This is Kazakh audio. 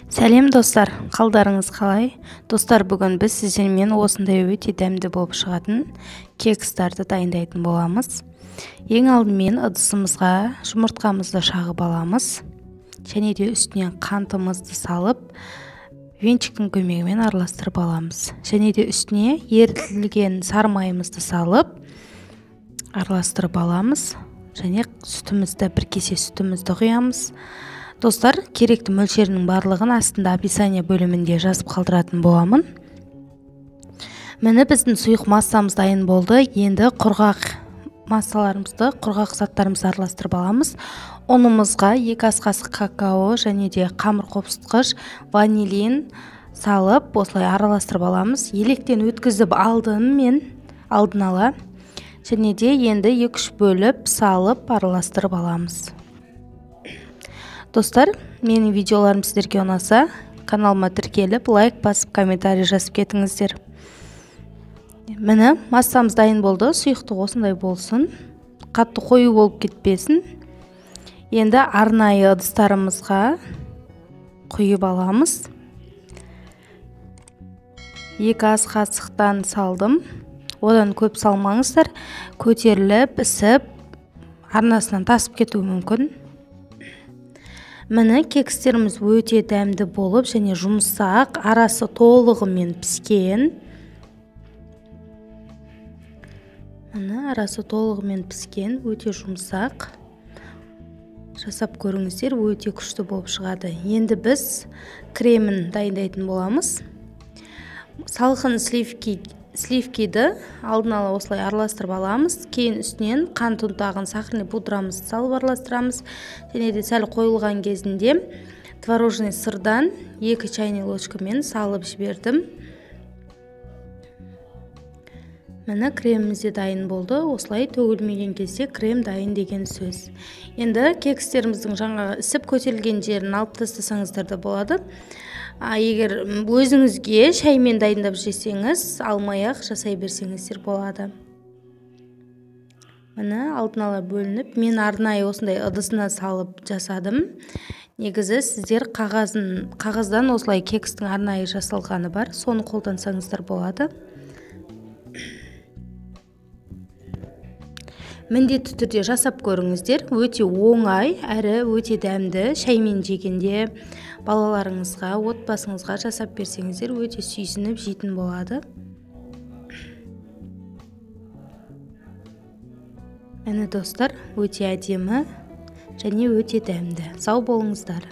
Сәлем достар, қалдарыңыз қалай? Достар, бүгін біз сіздермен осындай өте дәмді болып шығатын кекстарды дайындайтын боламыз. Ең алдымен ыдысымызға жұмыртқамызды шағып аламыз. Және де үстінен қантымызды салып, венчиктің көмегімен араластырып аламыз. Және де үстіне ерітілген сары майымызды салып, араластырып аламыз. Және сүтімізді, бір кесе сүтімізді құямыз. Достар, керекті мөлшерінің барлығын астында описание бөлімінде жазып қалдыратын боламын. Міне біздің сұйық массамыз дайын болды. Енді құрғақ массаларымызды, құрғақ заттарымызды араластырып аламыз. Ұнымызға 2 ас қасық какао және де қамыр қопсытқыш, ванилин салып, осылай араластырып аламыз. Електен өткізіп алдын ала. Және де енді 2-3 бөліп салып араластырып аламыз. Достар, менің видеоларым сіздерге ұнаса, каналыма тіркеліп, лайк басып, комментарий жазып кетіңіздер. Міне, массамыз дайын болды. Сұйықтық осындай болсын. Қатты қою болып кетпесін. Енді арнайы ыдыстарымызға құйып аламыз. 2 ас қасықтан салдым. Одан көп салмаңыздар. Көтеріліп, ісіп, арнасынан тасып кетуі мүмкін. Міне, кекстеріміз өте дәмді болып, және жұмсақ, арасы толығымен піскен. Міне, арасы толығымен піскен, өте жұмсақ. Жасап көріңіздер, өте күшті болып шығады. Енді біз кремін дайындайтын боламыз. Салқын сливкиді алдын ала осылай араластырып аламыз. Кейін үстінен қант ұнтағын, сахарный пудрамызды салып араластырамыз. Және де сәл қойылған кезінде творожный сырдан 2 чайный ложкамен салып жібердім. Міне, креміміз де дайын болды. Осылай төгілмеген кезде крем дайын деген сөз. Енді кекстеріміздің жаңағы ісіп көтерілген жерін алып тастасаңыздар да болады. Егер өзіңізге шаймен дайындап жесеңіз, алмай-ақ жасай берсеңіздер болады. Міне, алдын ала бөлініп, мен арнайы осындай ыдысына салып жасадым. Негізі сіздер қағаздан осылай кекстің арнайы жасалғаны бар, соны қолдансаңыздар болады. Міндетті түрде жасап көріңіздер. Өте оңай, әрі өте дәмді. Шаймен жегенде балаларыңызға, отбасыңызға жасап берсеңіздер, өте сүйсініп жейтін болады. Міне достар, өте әдемі және өте дәмді. Сау болыңыздар.